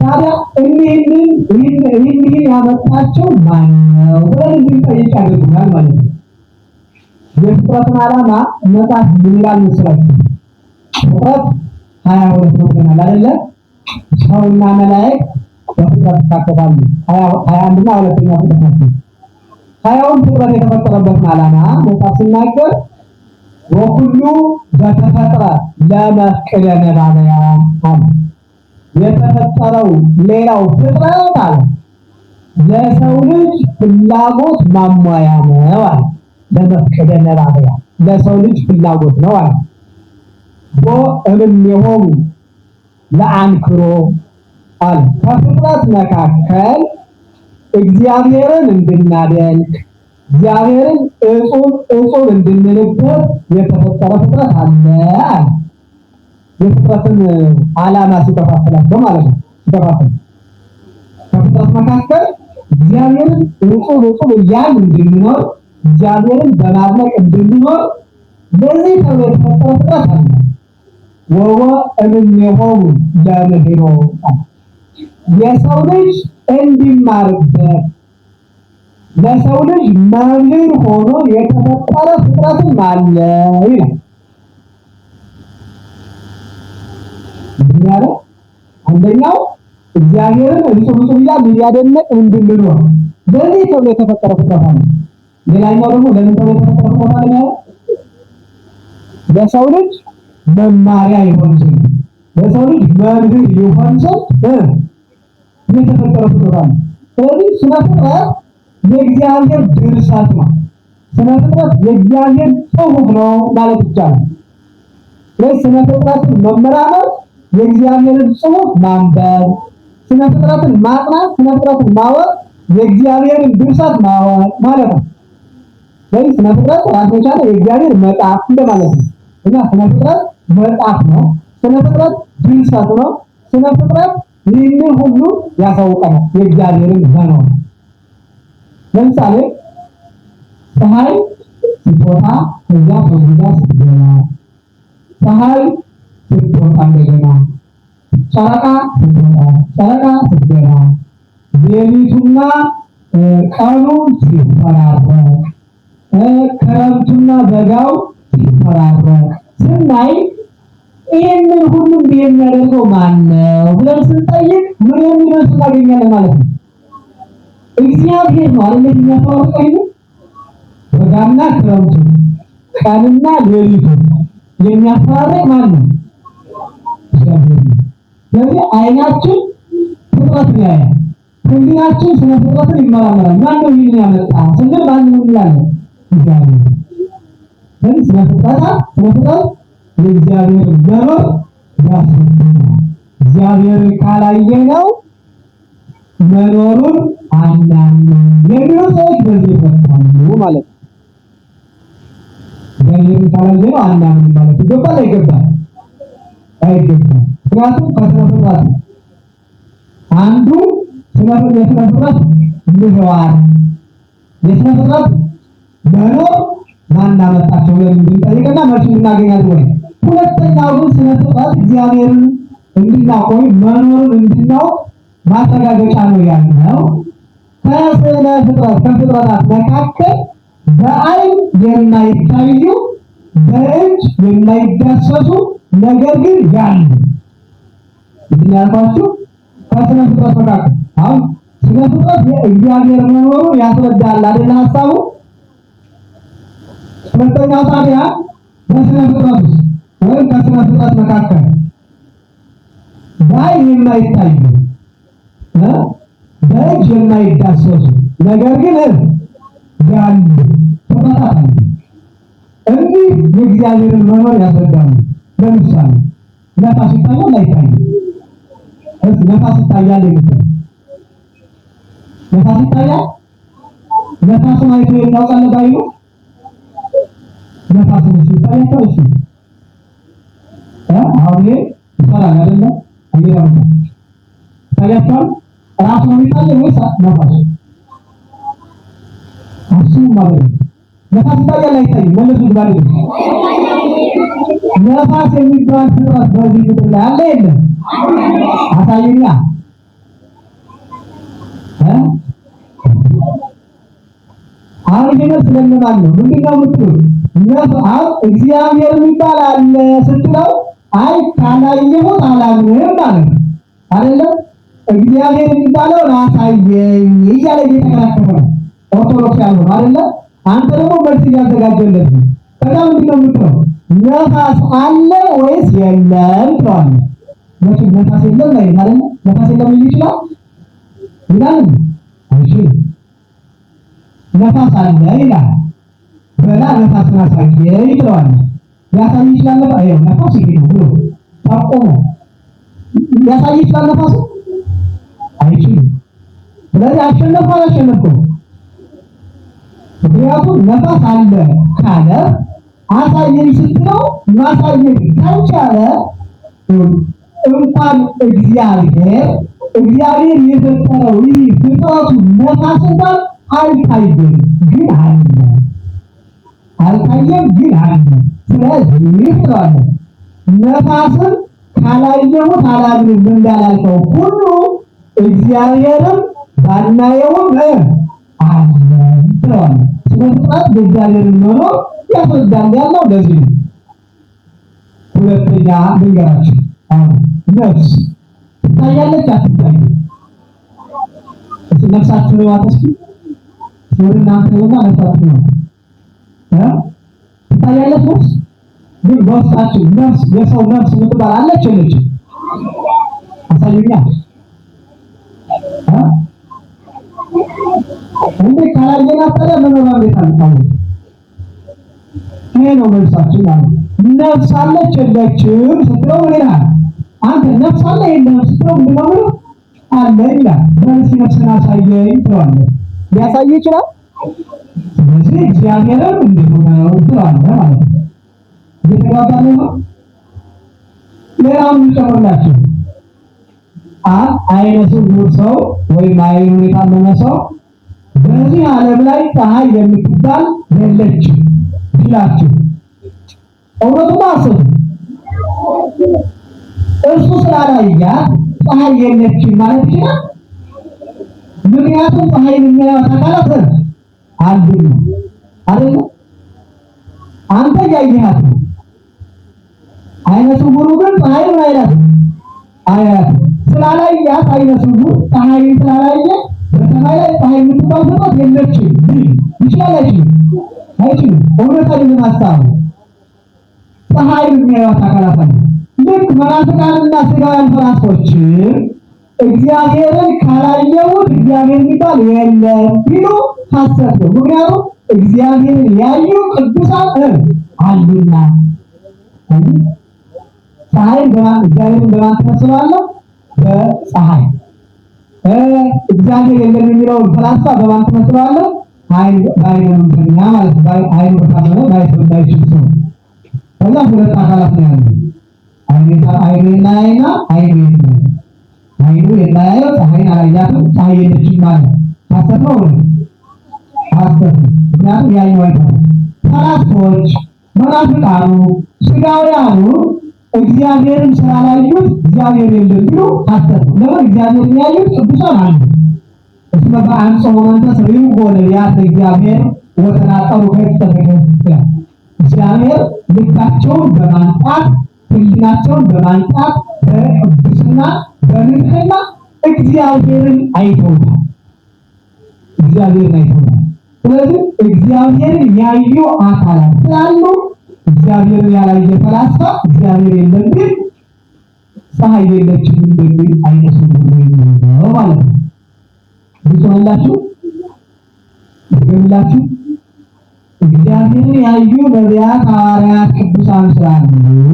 ታዲያ እኒህን ያመጣቸው ማነው ብለን እንድንጠይቅ ያደርጉናል ማለት ነው። የፍጥረትን ዓላማ መጽሐፍ ምን ይላል መሰላችሁ? ፍጥረት 22 ነው ብለናል አይደለ? ሰውና መላእክት በፍጥረት ይካተታሉ። 21 እና 2ኛ ፍጥረት ናቸው። 20ውን ፍጥረት የተፈጠረበትን ዓላማ መጽሐፍ ሲናገር ወኩሉ በተፈጥረ ለመፍቅደ ነባብያን አለ። የተፈጠረው ሌላው ፍጥረት አለ ለሰው ልጅ ፍላጎት ማሟያ ነው አለ። ለመፍቅደ ነባብያን ለሰው ልጅ ፍላጎት ነው አለ። ወእምኔሆሙ ለአንክሮ አለ። ከፍጥረት መካከል እግዚአብሔርን እንድናደንቅ እግዚአብሔርን እጹብ እንድንልበት የተፈጠረ ፍጥረት አለ አለ። የፍጥረትን ዓላማ ሲከፋፍላቸው ማለት ነው። ሲከፋፍል ከፍጥረት መካከል እግዚአብሔርን እጹብ እያልን እንድንኖር እግዚአብሔርን በማድነቅ እንድንኖር ለዚህ ተብሎ የተፈጠረ ፍጥረት አለ። ወእምኔሆሙ ለምህሮ የሰው ልጅ እንዲማርበት ለሰው ልጅ መምህር ሆኖ የተፈጠረ ፍጥረትም አለ ይላል። ምክንያቱም አንደኛው እግዚአብሔርን እጹብ እያልን እያደነቅ እንድንኖር ለዚህ ተብሎ የተፈጠረ ፍጥረት አለ። ሌላኛው ደግሞ ለምን ተብሎ የተፈጠረ ፍጥረት አለ? ለሰው ልጅ መማሪያ ይሆን ዘንድ ለሰው ልጅ መምህር ይሆን ዘንድ የተፈጠረ ፍጥረት አለ። ስለዚህ ስነ ፍጥረት የእግዚአብሔር ድርሰት ነው። ስነ ፍጥረት የእግዚአብሔር ጽሑፍ ነው ማለት ይቻላል። ስለዚህ ስነ ፍጥረትን መመራመር የእግዚአብሔርን ጽሑፍ ማንበብ፣ ስነ ፍጥረትን ማጥናት፣ ስነ ፍጥረትን ማወቅ የእግዚአብሔርን ድርሰት ማወቅ ማለት ነው። ስለዚህ ስነ ፍጥረት ራሱን የቻለ የእግዚአብሔር መጽሐፍ እንደማለት ነው እና ስነ ፍጥረት መጽሐፍ ነው። ስነ ፍጥረት ድርሰት ነው። ስነ ፍጥረት ይህንን ሁሉ ያሳውቀናል የእግዚአብሔርን መኖር። ለምሳሌ ፀሐይ ስትወጣ ከዚያ ተጉዛ ስትገባ፣ ፀሐይ ስትወጣ እንደገና ጨረቃ ስትወጣ ጨረቃ ስትገባ፣ ሌሊቱና ቀኑ ሲፈራረቅ፣ ክረምቱና በጋው ሲፈራረቅ ስናይ ይህንን ሁሉ እንዲህ የሚያደርገው ማነው ብለን ስንጠይቅ ምን የሚመስል እናገኛለን ማለት ነው? እግዚአብሔር ነው አይደል? የሚያፈራርቀው በጋና ክረምቱ ቀንና ሌሊቱ የሚያፈራርቅ ማን ነው? እግዚአብሔር ነው። ስለዚህ አይናችን ፍጥረትን ያያል፣ ህሊናችን ስነ ፍጥረትን ይመራመራል። ማን ነው ይህን ያመጣ ስንል ማን ነው እንላለን? እግዚአብሔር። ስለዚህ ስነ ፍጥረት የእግዚአብሔር መኖር ያስረዳናል። እግዚአብሔር ካላየነው መኖሩን አናምንም የሚሉ ሰዎች በዚህ ይፈታሉ ማለት ነው። እግዚአብሔር ካላየነው አናምንም ማለት ይገባል አይገባም? አይገባም። ምክንያቱም ከስነ ፍጥረት አንዱ የስነ ፍጥረት ምህዋር የስነ ፍጥረት መኖር ማን አመጣቸው ብለን እንድንጠይቅና መልስ እናገኛለን ወይ? ሁለተኛው ግን ስነ ፍጥረት እግዚአብሔርን እንድናውቅ መኖሩን እንድናውቅ ማረጋገጫ ነው ያልነው። ከስነ ፍጥረት ከፍጥረታት መካከል በዓይን የማይታዩ በእጅ የማይዳሰሱ ነገር ግን ያሉ ያልኳችሁ ከስነ ፍጥረት መካከል አሁን ስነ ፍጥረት የእግዚአብሔር መኖሩን ያስረዳል አይደል ሐሳቡ። ሁለተኛው ታዲያ በስነ ፍጥረት ውስጥ ወይም ከስነ ፍጥረት መካከል በዓይን የማይታዩ በእጅ የማይዳሰሱ ነገር ግን ያሉ ፍጥረታት አሉ። እኒህ የእግዚአብሔርን መኖር ያስረዳሉ። ለምሳሌ ነፋስ ይታያል አይታይም? ነፋስ ይታያል የሚባል ነፋስ ይታያል። ነፋስን አይቶ የሚያውቃል ባይሉ ነፋስን ሲታያቸው እሺ አሁን ይሰራል አይደለ? አየራው ታያቸዋል። ራሱ ነው የሚታየው ወይስ ነፋስ? እሱ ማለት ነው። ነፋስ ይታያል አይታይም? መልሱ ግባል። ነፋስ የሚባል ፍጥረት በዚህ ምድር ላይ አለ የለም? አሳየኛ። አሁን ይሄን ስለምናል ነው ምንድነው የምትሉት? ነፍስ እግዚአብሔር የሚባል አለ ስትለው አይ ካላየሁት አላምንም ማለት ነው አይደለም። እግዚአብሔር የሚባለው አሳየኝ እያለ እየተከራከረ ነው ኦርቶዶክስ ያለው አይደለ። አንተ ደግሞ መልስ እያዘጋጀለት ነው። ከዛ ምንድነው የምትለው? ነፋስ አለ ወይስ የለም ትለዋለህ። መቼም ነፋስ የለም ላይ አይደለ። ነፋስ የለም ይችላል ይላል እሺ ነፋስ አለ ይላል። በላ ነፋስን አሳየኝ ትለዋለህ። ያሳይ ይችላል ነው አይው ነፋስ ይሄ ነው ብሎ ታቆሞ ያሳይ ይችላል ነፋስ አይችልም። ስለዚህ አሸነፈው። ምክንያቱም ነፋስ አለ ካለ አሳየኝ ስትለው ማሳየት ካልቻለ እንኳን እግዚአብሔር የፈጠረው ይህ ፍጥረቱ ነፋስ እንኳን አልታየም ግን አለ። ስለዚህ ይላል ነፋስን ካላየሁት አላምንም እንዳላልከው ሁሉ እግዚአብሔርም ባናየውም አለ ትለዋለህ። ስለፍጥረት በእግዚአብሔር መኖር ያስረዳል ያለው ለዚህ ነው። ሁለተኛ ልንገራችሁ። ነፍስ ትታያለች አትታይም? ነፍሳችሁ ነው አትስኪ ወርናንተውና ነፍሳችሁ ነው ትታያለች። ነፍስ ግን በውስጣችሁ ነፍስ የሰው ነፍስ ምትባል አለች የለችም? አሳዩኛ። እንዴ ካላየና ታዲያ መኖር እንዴት አልታወቀ? ይሄ ነው መልሳችን ማለት ነፍስ አለች የለችም ስትለው ምን ይላል? አንተ ነፍስ አለ የለም ስትለው ምን ማለት አለ ይላል። በዚህ ነፍስን አሳየኝ ትለዋለህ። ሊያሳይ ይችላል። ስለዚህ እግዚአብሔርም እንዲሁ ነው ትለዋለህ ማለት ነው። እየተግባባን ነው። ሌላውን ልጨምርላችሁ። አይነ ስውር ሰው ወይም አይኑ የታመመ ሰው በዚህ ዓለም ላይ ፀሐይ የምትባል የለችም ይላችሁ እውነቱን አስቡ። እሱ ስላላያት ፀሐይ የለችም ማለት ይችላል? ምክንያቱም ፀሐይን የሚያዩት አካላት አሉ አይደል? አንተ ያየሃት ነው። አይነ ስውሩ ግን ፀሐይን አያት ስላላያት አይነ ስውር ፀሐይን ስላላየ በሰማይ ላይ ፀሐይ የምትባል ፍጥረት የለችም ይችላል አይችልም? እውነታውን ማስተዋል ፀሐይን የሚያዩት አካላት አሉ። ልክ መናፍቃንና ሥጋውያን ፈላስፎች እግዚአብሔርን ካላየሁት እግዚአብሔር የሚባል የለም ቢሉ ሐሰት ነው። ምክንያቱም እግዚአብሔርን ያዩ ቅዱሳን አሉና። ፀሐይን እግዚአብሔርን በማን ትመስላለህ? በፀሐይ። እግዚአብሔር የለም የሚለውን ፈላስፋ በማን ትመስላለህ? በዓይነ እምተኛ ማለት ነው። ዓይኑ በታመመ ማየት በማይችል ሰው። ከዛ ሁለት አካላት ነው ያሉት። ዓይኑ የማያይና ዓይኑ የሚያይ። ዓይኑ የማያየው ፀሐይን አላያትም፣ ፀሐይ የለችም ማለት ሐሰት ነው ወይ? ሐሰት። ምክንያቱም ያዩ አይደለም። ፈላስፎች፣ መናፍቃኑ፣ ሥጋውያኑ እግዚአብሔርን ስላላዩት እግዚአብሔር የለም ቢሉ ሐሰት ነው። ለምን? እግዚአብሔርን ያዩት ቅዱሳን አሉ። እስመ በአንጽሖ መንፈስ ርኅቦ ነቢያት እግዚአብሔር ወተናጠሩ ከይተደረገ እግዚአብሔር ልባቸውን በማንጻት ሕሊናቸውን በማንጻት በቅድስና በንጽሕና እግዚአብሔርን አይተውታል። ስለዚህ እግዚአብሔርን ያዩ አካላት ስላሉ እግዚአብሔርን ያላየ ፈላስፋ እግዚአብሔር የለም ግን ፀሐይ የለችም እንደሚል አይነ ስውር ነው ማለት ነው። ብፁዓላችሁ ይገምላችሁ እግዚአብሔርን ያዩ ነቢያት፣ ሐዋርያት፣ ቅዱሳን ስላሉ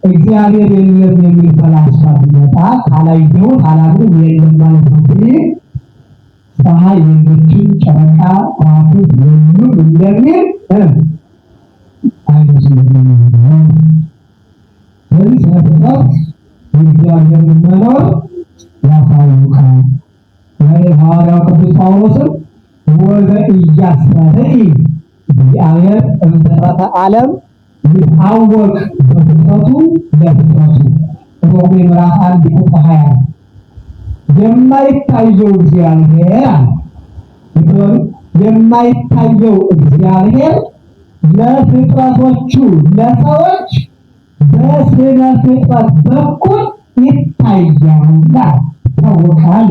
እግዚአብሔር የለም የሚል ፈላስፋ ቢመጣ ካላየሁት አላምንም የለም ማለት ነው። ፀሐይ የለችም፣ ጨረቃ፣ ከዋክብት የሉም እንደሚል አይነ ስውር ነው። ስለዚህ ስለፍጥረት የእግዚአብሔርን መኖር ያሳውቃል። ሐዋርያው ቅዱስ ጳውሎስም ወዘኢያስተርኢ እግዚአብሔር እምፍጥረተ ዓለም ይታወቅ በፍጥረቱ ለፍጥረቱ ሮሜ ምዕራፍ 1 ቁጥር 20 የማይታየው እግዚአብሔር የማይታየው እግዚአብሔር ለፍጥረቶቹ ለሰዎች በስነ ፍጥረት በኩል ይታያል፣ ይታወቃል።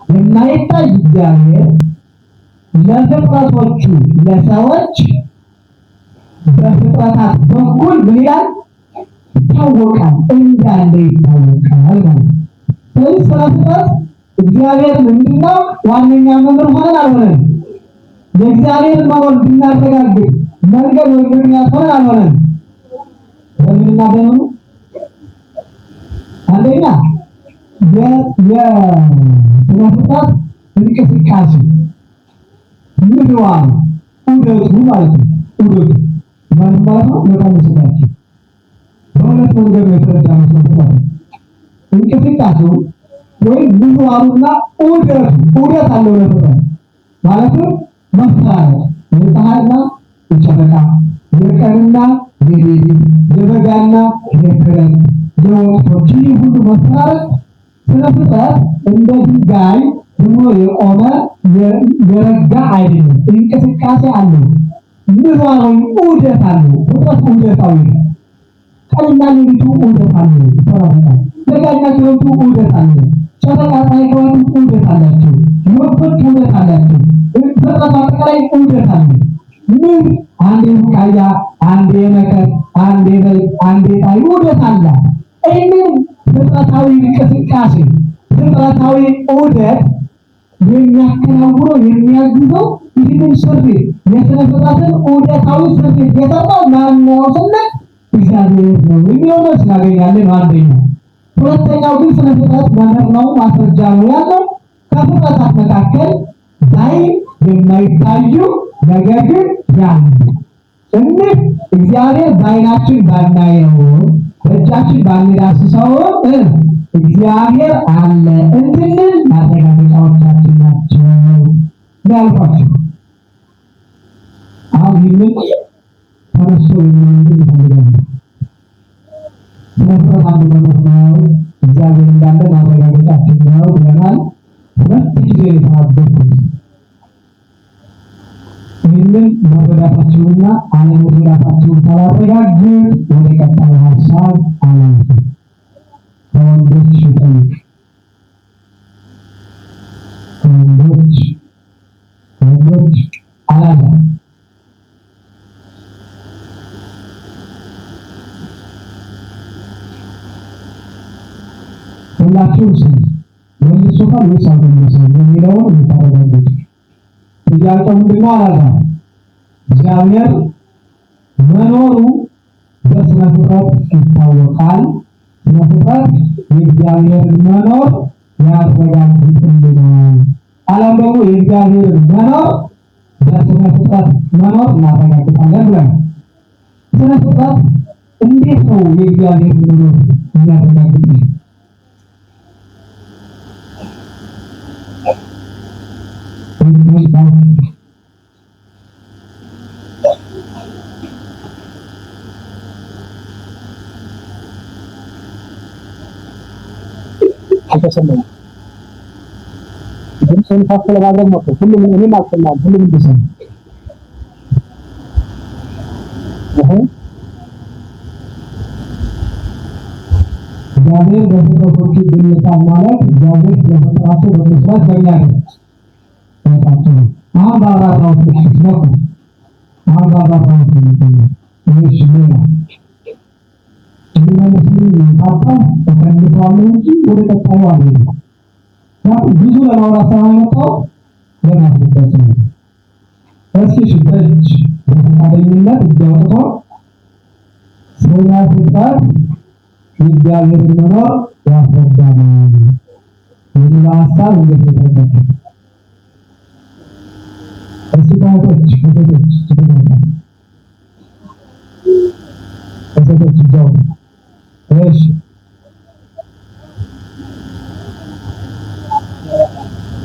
የማይታይ እግዚአብሔር ለፍጥረቶቹ ለሰዎች በፍጥረታት በኩል ምን ይላል? ይታወቃል፣ እንዳለ ይታወቃል ማለት ነው። ስለዚህ ስለ ፍጥረት እግዚአብሔር ምንድነው ዋነኛ መምህር ሆነን አልሆነም። የእግዚአብሔር መኖር ብናረጋግጥ መንገድ ወይ ምክንያት ሆነን አልሆነም። በምንና በምኑ አንደኛ ስለ ፍጥረት እንቅስቃሴ ምድዋን ዑደቱ ማለት ነው። ዑደቱ ማለት ነው ለታመስላችሁ በሁለት መንገድ ነው የተረዳነው። ስለ ፍጥረት እንቅስቃሴው ወይም ምድዋሩና ዑደት አለው ለፍጥረት ማለትም መፍራረቅ የፀሐይና የጨረቃ የቀንና የሌሊት የበጋና የክረምት የወቅቶች ይህ ሁሉ መፍራረቅ ስለ ፍጥረት እንደ ድንጋይ ብሎ የቆመ የረጋ አይደለም። እንቅስቃሴ አለው። ምድዋራዊ ዑደት አለው። ፍጥረት ዑደታዊ ቀንና ሌሊቱ ዑደት አለው። በጋና ክረምቱ ዑደት አለው። ጨረቃ ፀሐይ ከዋክብት ዑደት አላቸው። ወቅቶች ዑደት አላቸው። ፍጥረት አጠቃላይ ዑደት አለው። ምን አንዴ ቡቃያ፣ አንዴ መከር፣ አንዴ በልግ፣ አንዴ ጣይ ዑደት አላት። ይህንን ፍጥረታዊ እንቅስቃሴ ፍጥረታዊ ዑደት የሚያከናውነው የሚያግዘው ይህንን ስሪት የስነ ፍጥረትን ዑደታዊ ስሪት የሰጠው ማነው ስንል እግዚአብሔር ነው የሚሆነው ስናገኛለን። አንደኛው። ሁለተኛው ግን ስነ ፍጥረት መምህር ነው፣ ማስረጃ ነው ያለው ከፍጥረታት መካከል በዓይን የማይታዩ ነገር ግን ያሉ እኒህ እግዚአብሔር በዓይናችን ባናየው በእጃችን ባንዳስሰው እግዚአብሔር አለ እንድንል ማረጋገጫዎቻችን ናቸው ያልኳቸው። አሁን ይህንን ተነስቶ የሚሆን ይፈልጋል። ስለፍጥረት አንዱ መኖር ነው፣ እግዚአብሔር እንዳለ ማረጋገጫችን ነው ብለናል። ሁለት ጊዜ የተናገርኩት ይህንን መረዳታችሁንና አለመረዳታችሁን ካላረጋግጥ ወደ ቀጣዩ ሀሳብ አላልፍም። ከወንዶች ይጠይቅ ከወንዶች አላልፍም። ሁላችሁም ስሙ። መልሶታል ወይስ አልመለሰም የሚለውን እንታረጋግጡ። ጥያቄው ምንድነው? አላልኩም። እግዚአብሔር መኖሩ በስነ ፍጥረት ይታወቃል። ስነ ፍጥረት የእግዚአብሔርን መኖር ያረጋግጥልናል። አለም ደግሞ የእግዚአብሔርን መኖር በስነ ፍጥረት መኖር እናረጋግጣለን ብለን ስነ ፍጥረት እንዴት ነው የእግዚአብሔር መኖር የሚያረጋግጥልን? አልተሰማም። ግን ሰንፋፍ ለማድረግ ነው። ሁሉም እኔም አልሰማም። ሁሉም እንደሰማ እግዚአብሔር በፍጥረቶቹ ግንኙነት ማለት እግዚአብሔር ስለፈጠራቸው በመስራት በሚያደርግ አሁን በአራራው ትክክል ነው። አሁን በአራራው ትክክል ነው። እሺ ሌላ ታጣ ተከልቷል እንጂ ወደ ቀጣዩ አልሄድም። ብዙ ለማውራት ሳይመጣው ለማስረዳት ነው። እስኪ በእጅ በፈቃደኝነት እያወጥቶ ስለ ፍጥረት የእግዚአብሔርን መኖር ያስረዳናል የሚል ሀሳብ እንዴት ተጠቀመ? እሴቶች ይዘው እሺ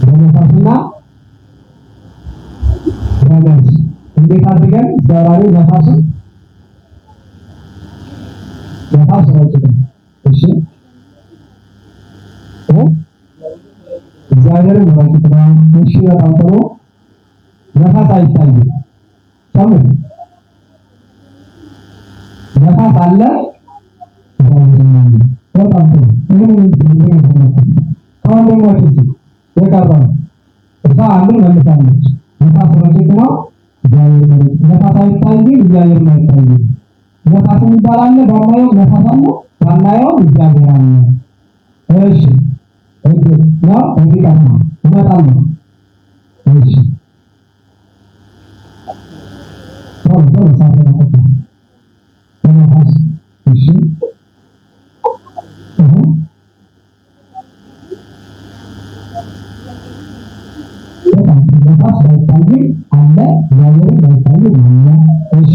በነፋስና በነፍስ እንዴት አድርገን ዘራሪ ነፋስ ነው። እሺ አይታይም። ሰምን ነፋስ አለ በጣም ጥሩ ከወንድሞች የቀረው እዛ አንዱ መልሳለች። ነፋስ ረቂቅ ነው፣ ነፋስ አይታይም፣ እግዚአብሔር አይታይም። ነፋስ የሚባል አለ፣ ባናየው ነፋስ አለ፣ ባናየው እግዚአብሔር አለ። እሺ ነው እዚህ ቀር ነው እመጣለሁ። እሺ ነፋስ እሺ ነፋስ ባይታይም አለ፣ እግዚአብሔር ባይታይም አለ። እሺ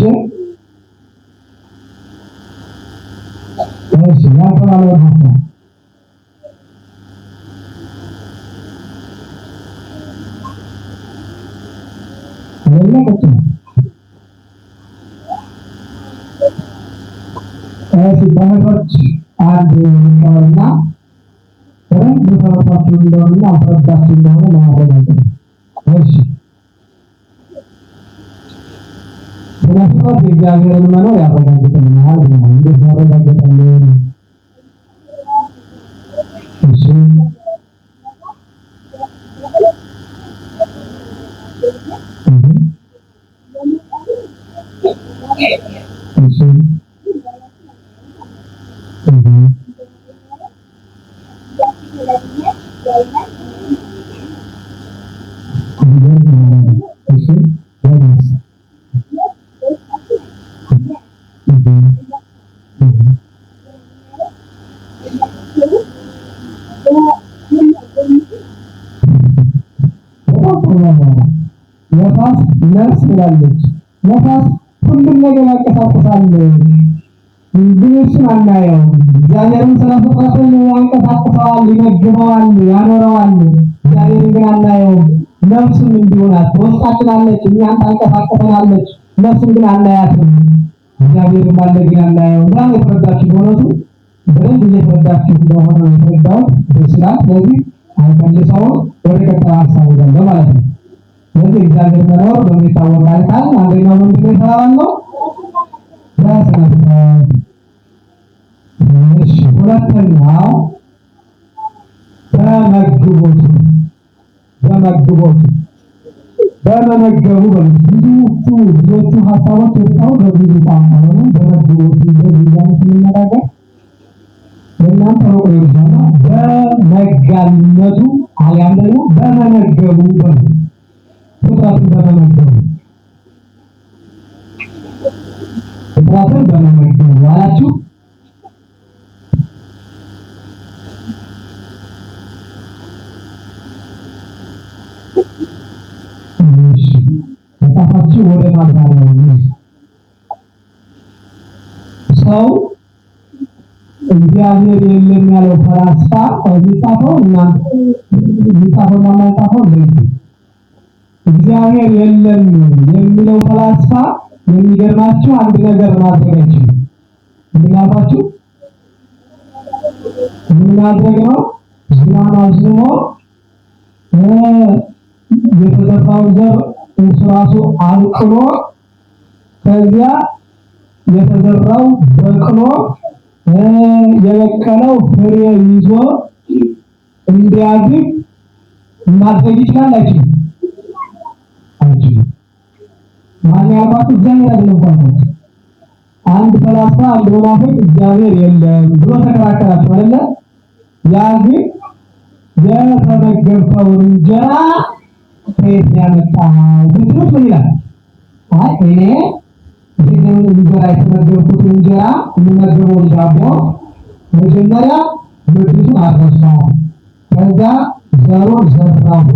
እሺ ያፈራለው ሀሳብ በመቶች አንድ ነውና በተረፋችሁ እንደሆነና አፍረዳችሁ እንደሆነ ለማረጋገጥ እሺ ስለዚህ እግዚአብሔርን መኖር ያረጋግጠናል። እንዴት ያረጋግጣል? እሺ ነፋስ ነፍስ ትላለች። ነፋስ ሁሉም ነገር ያንቀሳቅሳል። ግን እሱን አናየውም። እግዚአብሔርን ስለፈጠረን ያንቀሳቅሰዋል፣ ይመግበዋል፣ ያኖረዋል። እግዚአብሔርን ግን አናየውም። ነፍስም እንዲሁ ናት። በውስጣችን አለች፣ እኛን ታንቀሳቅሰናለች። ነፍስን ግን አናያትም። እግዚአብሔርን ባለ ግን አናየውም። ዛሬ የተረዳችሁ በእውነቱ በደንብ እየተረዳችሁ እንደሆነ የተረዳሁት ደስ ይላል። ስለዚህ አንቀልሰውን ወደ ቀጣይ ሀሳብ ሄዳለሁ ማለት ነው። ስለዚህ እግዚአብሔር መኖር በምን ይታወቃል ካል አንደኛው ምንድን ነው የተባለው? በስነ ፍጥረት። እሺ ሁለተኛው በመግቦቱ በመመገቡ ብዙዎቹ ሀሳቦች የተው በብዙ ቋንቋ ሆነ በመግቦቱ በዚያን ስንነጋገር ለእናንተ ሩቅ ይሆናልና በመጋቢነቱ አሊያም ደግሞ በመመገቡ ፍጥረትን በመመገቡ አላችሁ። መጽሐፋችሁ ወደ ማብራሪያው ሰው እግዚአብሔር የለም ያለው ፈላስፋ የሚጻፈው እግዚአብሔር የለም የሚለው ፈላስፋ የሚገርማችሁ አንድ ነገር ማድረግ አይችልም። ምክንያታችሁ ምን ማድረግ ነው? ዝናብ አዝንቦ የተዘራው ዘር እሱ ራሱ አብቅሎ ከዚያ የተዘራው በቅሎ የበቀለው ፍሬ ይዞ እንዲያድግ ማድረግ ይችላል አይችልም? አይችልም። ማን ያባቱ እግዚአብሔር አይደለም። አንድ ፈላስፋ አንድ መናፍቅ እግዚአብሔር የለም ብሎ ተከራከራቸው አይደለ? ያ ግን የተመገብከው እንጀራ ከየት ያመጣው ብትሉት ምን ይላል? አይ እኔ ይህንን እንጀራ የተመገብኩት እንጀራ የምመገበውን ዳቦ መጀመሪያ ምድሪቱን አረሳሁ፣ ከዛ ዘሩን ዘራሁ፣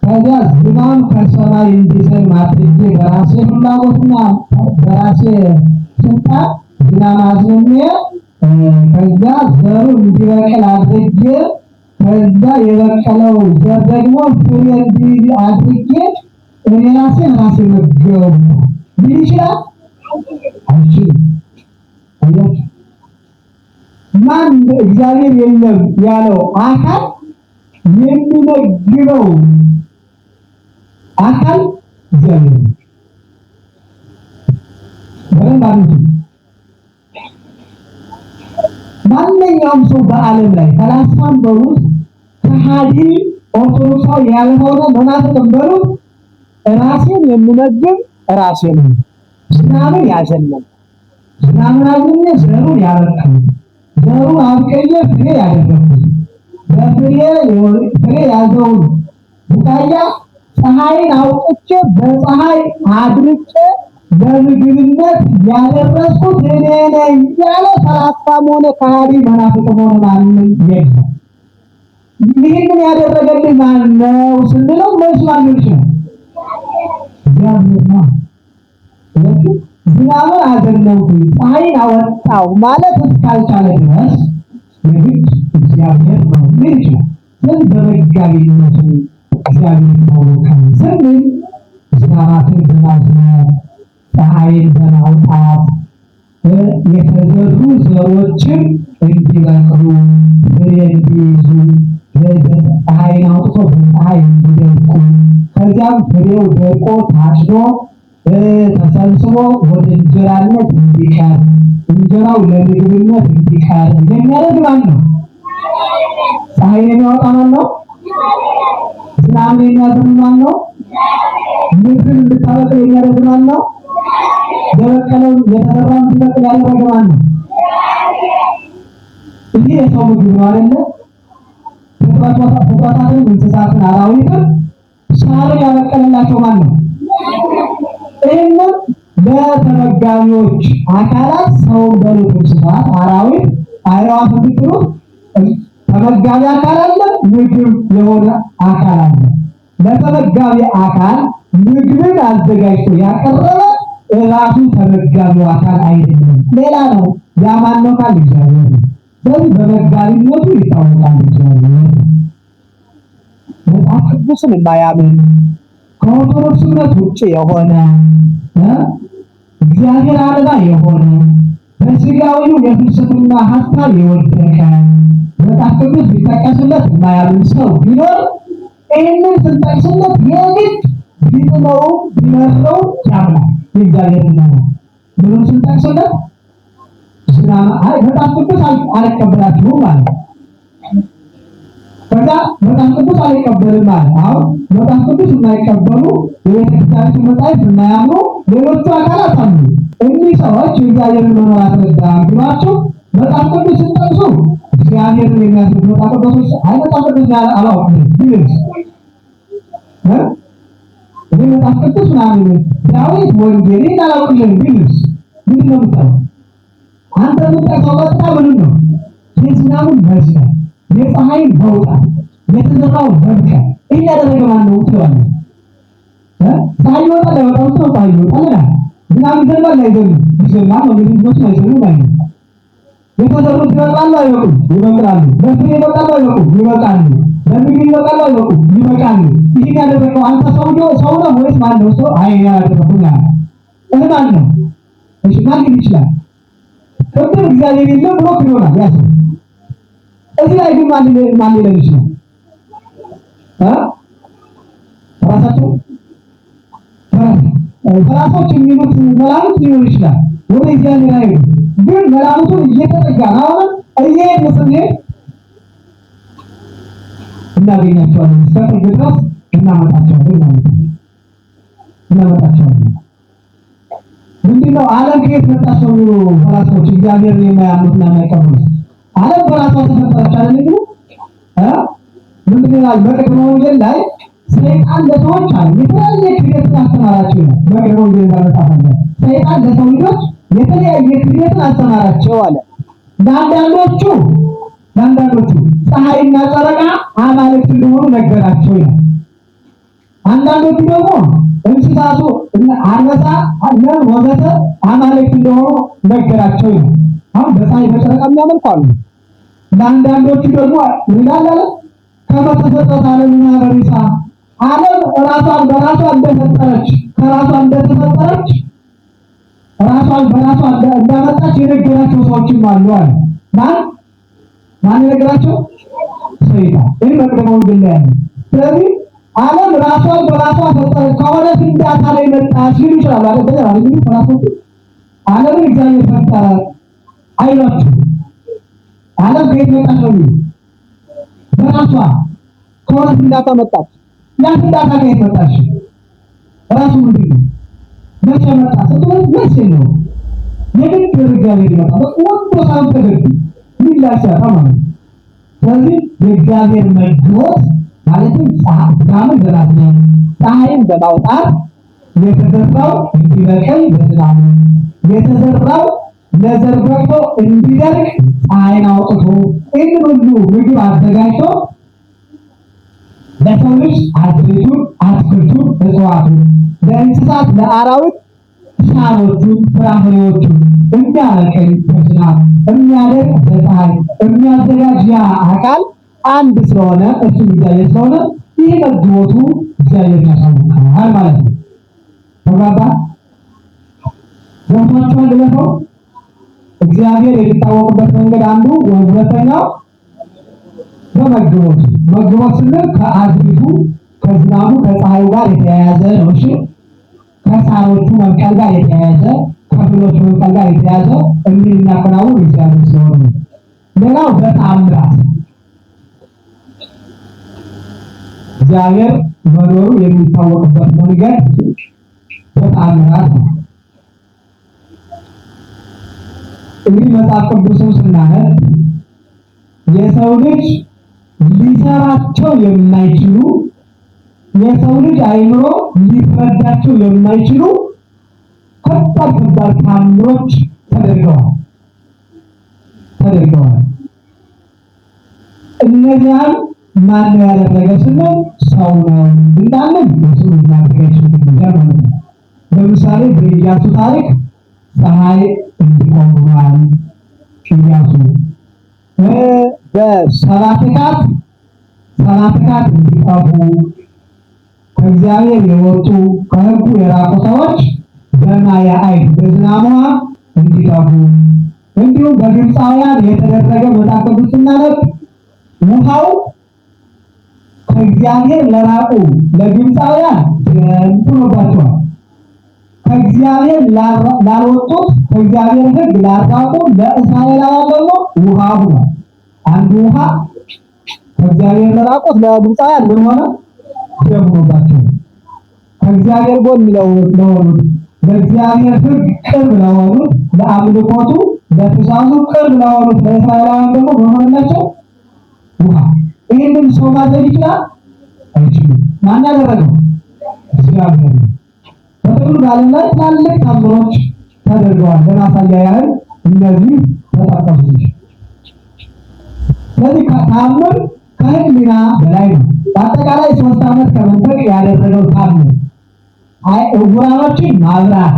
ከዛ ዝናብ ከሰማይ እንዲዘንብ አድርጌ በራሴ ፍላጎትና በራሴ ስልጣን ዝናብ አዝንሜ ከዛ ዘሩ እንዲበቅል አድርጌ ከዛ የበቀለው ዘር ደግሞ ፍሬ እንዲይዝ አድርጌ እኔ ራሴ መገቡ ምን ይችላል? አይችልም። አያችሁ፣ ማን እግዚአብሔር የለም ያለው አካል የሚመግበው አካል እግዚአብሔር በረንዳንቱ ማንኛውም ሰው በዓለም ላይ ፈላስፋን በሉት ከሃዲ ኦርቶዶክሳዊ ያልሆነ መናፍቅም በሉት ራሴን የምመግብ ራሴ ነኝ። ዝናብን ያዘነብ ዝናብን አግኘ ዘሩን ያበቀለ ዘሩን አብቀየ ፍሬ ያደረኩት ፍሬ ያዘውን ቡቃያ ፀሐይን አውጥቼ በፀሐይ አድርቄ በምግብነት ያደረስኩት እኔ ነኝ ያለ ፈላስፋም ሆነ ከሃዲ መናፍቅም ሆነ ማንም የለም። ይህንን ያደረገልኝ ማን ነው ስንለው መልሱ ማን ነው? እግዚአብሔር ነው። ዝናብን አዘነብኩኝ ፀሐይን አወጣው ማለት እስካልቻለ ድረስ የግድ እግዚአብሔር ነው ምን ይችላል። ስለዚህ በመጋቢነቱ እግዚአብሔር ይታወቃል ስንል ዝናባትን በማዝነብ ፀሐይን በማውጣት የተዘሩ ዘሮችን እንዲበቅሉ ፍሬ እንዲይዙ ፀሐይን አውጥቶ በፀሐይ እንዲደርቁ ከዚያም ፍሬው ደርቆ ታጭዶ ተሰብስቦ ወደ እንጀራነት እንዲቀር እንጀራው ለምግብነት እንዲቀር የሚያደርግ ማን ነው? ፀሐይን የሚያወጣ ማን ነው? ዝናብን የሚያዘንብ ማን ነው? ምድርን እንድታበቅል የሚያደርግ ማን ነው? የበቀለው የተዘራው እንዲበቅል ያደረገ ማን ነው? ይህ የሰው ምግብ ነው አይደለ? ፍጥረታትን፣ እንስሳትን፣ አራዊትን ሳርን ያበቀለላቸው ማን ነው? ይህንን ለተመጋቢዎች አካላት ሰውን በሉት እንስሳት፣ አራዊት፣ አዕዋፍ ብትሉ ተመጋቢ አካል አለ፣ ምግብ የሆነ አካል አለ። ለተመጋቢ አካል ምግብን አዘጋጅቶ ያቀረበ ራሱ ተመጋቢው አካል አይደለም፣ ሌላ ነው። ያ ማን ነው ካል እግዚአብሔር። ስለዚህ በመጋቢነቱ ይታወቃል እግዚአብሔር። መጽሐፍ ቅዱስን የማያምን ከኦርቶዶክስ እምነት ውጭ የሆነ እግዚአብሔር አልባ የሆነ በስጋዊው የፍልስፍና ሀሳብ የወደቀ መጽሐፍ ቅዱስ ቢጠቀስለት የማያምን ሰው ቢኖር ይህንን ስንጠቅስለት የግድ ቢጥመው ቢመረው ያምናል። የእግዚአብሔር ነው ምንም ስንጠቅስለት መጽሐፍ ቅዱስ አልቀበላችሁም ማለት ከዛ መጽሐፍ ቅዱስ አልቀበልም ማለት አሁን መጽሐፍ ቅዱስ የማይቀበሉ የቤተክርስቲያን መጻሕፍት የማያምኑ ሌሎቹ አካላት አሉ። እኒህ ሰዎች የእግዚአብሔርን መኖር አስረዳን ብሏቸው መጽሐፍ ቅዱስ ስንጠቅሱ እግዚአብሔርን የሚያስረዱ መጽሐፍ ቅዱስ መጽሐፍ ቅዱስ አላውቅም ቢልስ እኔ መጽሐፍ ቅዱስ ምናምን ዳዊት ወንጌልን አላውቅም ቢልስ ምንድን ነው የምታውቀው? አንተ የምትጠቅሰው ቀጥታ ምንም ነው የዝናቡን መዝነብ የፀሐይን መውጣት የተዘራውን መብቀል ይህ ያደረገ ማን ነው ትላለህ? ፀሐይ ይወጣል አይወጣም? ሰው ፀሐይ ይወጣል ዝናብ ይዘንባል አይዘንብም? ይዘንባል ነው እንግዲህ አይዘንብም አይደል? የተዘሩት ይበቅላሉ አይበቁም? ይበቅላሉ። በፍሬ ይበቅላሉ አይበቁም? ይበቃሉ። በምግብ ይበቅላሉ አይበቁም? ይበቃሉ። ይህን ያደረገው አንተ ሰው ነው ወይስ ማን ነው? ሰው አይ ያደረገው ማን ነው? እሺ ማን ይችላል? ቅድም እግዚአብሔር የለም ብሎ ይሆናል ያሰ እዚህ ላይ ግን ማን ሊለን ይችላል? ራሳቸው ራሳቸው የሚሉት መላእክት ሊሆን ይችላል። ወደ እግዚአብሔር አይደለም ግን መላእክቱን እየተጠጋ ነው እየሄድን ስንሄድ እናገኛቸዋለን። እስከ ድረስ እናመጣቸዋለን ማለት ነው። እናመጣቸዋለን። ምንድነው ዓለም ከየት መጣች ነው የሚሉ ፈላስፎች እግዚአብሔርን የማያምኑትና የማይቀበሉት? ዓለም በራሷ ተፈጠረች አይደል? ምንድነው በቅድመ ወንጌል ላይ ሰይጣን ለሰዎች አለ የተለያየ ክህደትን አስተማራቸው ነው። በቅድመ ወንጌል ተመጣጣለ ሰይጣን ለሰው ልጆች የተለያየ ክህደትን አስተማራቸው አለ። ለአንዳንዶቹ ፀሐይና ጨረቃ አማልክት እንደሆኑ ነገራቸው ይላል። አንዳንዶቹ ደግሞ እንስሳቱ አንበሳ፣ አለም ወዘተ አማልክት እንደሆኑ ነገራቸው ይላል። አሁን በፀሐይ በጨረቃ የሚያመልኩ አሉ። ለአንዳንዶቹ ደግሞ ይላል ከመተፈጠረ ዓለም ማበሪሳ ዓለም ራሷን በራሷ እንደፈጠረች ከራሷ እንደተፈጠረች ራሷን በራሷ እንዳመጣች የነገራቸው ሰዎችም አሉ አለ። ማን የነገራቸው? ሰይጣን። ይህ በቅድመ ወንጌል ላይ ያለ። ስለዚህ ዓለም ራሷን በራሷ ፈጠረች ከሆነ ፍንዳታ ላይ መጣች ሊሉ ይችላሉ አይደል? እንግዲህ ፈላስፎቹ ዓለምን እግዚአብሔር ፈጠረ አይሏችሁ። ዓለም ከየት መጣች ነው የሚሉት? በራሷ ከሆነ ፍንዳታ መጣች። ያ ፍንዳታ ከየት መጣች? ራሱ ምንድን ነው? መቼ መጣ? መቼ ነው? የግድ እግዚአብሔር ይመጣ ወዶ ሳይሆን ተገዱ ሚላሻ ማለት ነው። ስለዚህ የእግዚአብሔር መግቦት ማለትም ፀሐይን በማስነን ፀሐይን በማውጣት የተዘራው እንዲበቅል በዝናቡ የተዘራው ለዘር በቅቶ እንዲደርቅ ፀሐይን አውጥቶ ይህን ሁሉ ምግብ አዘጋጅቶ ለሰው ልጅ አዝርዕቱን፣ አትክልቱን፣ እጽዋቱን ለእንስሳት ለአራዊት ሳሮቹን ፍራፍሬዎቹን የሚያበቅል በዝናብ የሚያደርቅ በፀሐይ የሚያዘጋጅ ያ አካል አንድ ስለሆነ እሱ እግዚአብሔር ስለሆነ ይህ መግቦቱ እግዚአብሔር ያሳውቃል ማለት ነው። ተግባባ? ገብቷችኋል? ለፈው እግዚአብሔር የሚታወቅበት መንገድ አንዱ ሁለተኛው በመግቦቱ። መግቦት ስንል ከአዝርዕቱ ከዝናቡ ከፀሐዩ ጋር የተያያዘ ነው። እሺ ከሳሮቹ መብቀል ጋር የተያያዘ ከፍሎቹ መብቀል ጋር የተያያዘ እንዲህ የሚያከናውን እግዚአብሔር ስለሆነ። ሌላው በተአምራት እግዚአብሔር መኖሩ የሚታወቅበት መንገድ በተአምራት ነው። እንግዲህ መጽሐፍ ቅዱስን ስናነብ የሰው ልጅ ሊሰራቸው የማይችሉ የሰው ልጅ አይምሮ ሊረዳቸው የማይችሉ ከባድ ተአምሮች ተደርገዋል። እነዚያን ማን ያደረገ ስንል ሰው ነው እንዳለን የሰው ልጅ ማድረግ አይችልም ማለት ነው። ለምሳሌ በኢያሱ ታሪክ ፀሐይ እንዲቆም ሆኗል። ኢያሱ በሰባት ካት እንዲጠፉ ከእግዚአብሔር የወጡ ከሕጉ የራቁ ሰዎች በማየ አይን በዝናሟ እንዲጠፉ፣ እንዲሁም በግብፃውያን የተደረገ መጽሐፍ ቅዱስ ስናነብ ውሃው ከእግዚአብሔር ለራቁ ለግብፃውያን ደም ሆኖባቸዋል። ከእግዚአብሔር ላልወጡት ከእግዚአብሔር ሕግ ላልራቁ ለእስራኤላውያን ደግሞ ውሃ ሆኗል። አንዱ ውሃ ከእግዚአብሔር ለራቁት ለግብፃውያን ምን ሆነ? ደም ሆኖባቸው። ከእግዚአብሔር ጎን ለሆኑት ለእግዚአብሔር ሕግ ቅርብ ለሆኑት ለአምልኮቱ ለትእዛዙ ቅርብ ለሆኑት ለእስራኤላውያን ደግሞ ምን ሆነላቸው? ውሃ። ይህንን ሰው ማድረግ ይችላል? አይችልም። ማን ያደረገው? እግዚአብሔር። በጥቅሉ በዓለም ላይ ትላልቅ ተአምሮች ተደርገዋል። ለማሳያ ያህል እነዚህ ተጠቀሱ። ስለዚህ ተአምር ከህሊና በላይ ነው። በአጠቃላይ 3 ዓመት ከመንፈቅ ያደረገው ተአምር ዕውራኖችን ማብራት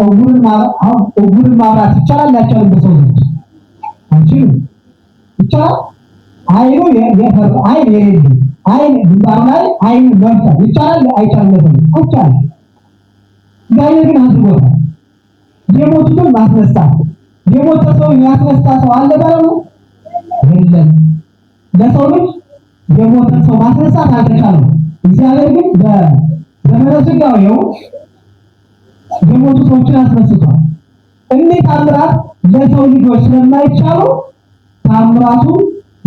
ዕውርን ማብራት ይቻላል? አይቻልም? በሰው ልጅ አይችልም። ይቻላል? አይኑ የፈር አይን የሌለ አይን ግንባሩ ላይ አይን መፍታት ይቻላል? አይቻልም? አይቻልም። እግዚአብሔር ግን አድርጎታል። የሞቱትን ማስነሳት የሞተ ሰው የሚያስነሳ ሰው አለ ባለው የለም። ለሰው ልጅ የሞተን ሰው ማስነሳት አልተቻለም። እግዚአብሔር ግን በዘመነ ሥጋዌው የሞቱ ሰዎችን አስነስቷል። እኒህ ታምራት ለሰው ልጆች ስለማይቻሉ ታምራቱ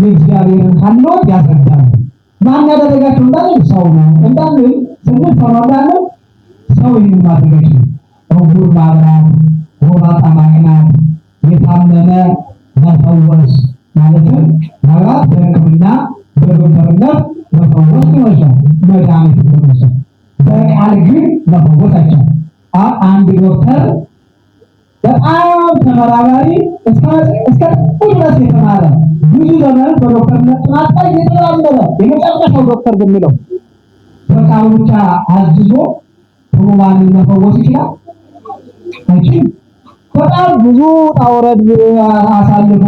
የእግዚአብሔርን ኃይሎት ያስረዳሉ። ማን ያደረጋቸው እንዳለ ሰው ነው እንዳለ ስንል ሰው ነው እንዳለ ሰው ይህን ማድረግ አይችልም። ዕውር ማብራት፣ ጎባጣ ማቅናት፣ የታመመ መፈወስ ማለትም ማብራት በሕክምና በዶክተርነት መፈወስ ይወስዳል። መድኃኒት ይወስዳል። በቃል ግን መፈወስ አይቻልም። አንድ ዶክተር በጣም ተመራማሪ እስከ ድረስ የተማረ ብዙ ዘመን በዶክተርነት ጥናት ላይ የተራመደ የመጨረሻው ዶክተር ብንለው በቃሉ ብቻ አዝዞ ሕሙማንን መፈወስ ይችላል? አይችልም። በጣም ብዙ ጣውረድ አሳልፎ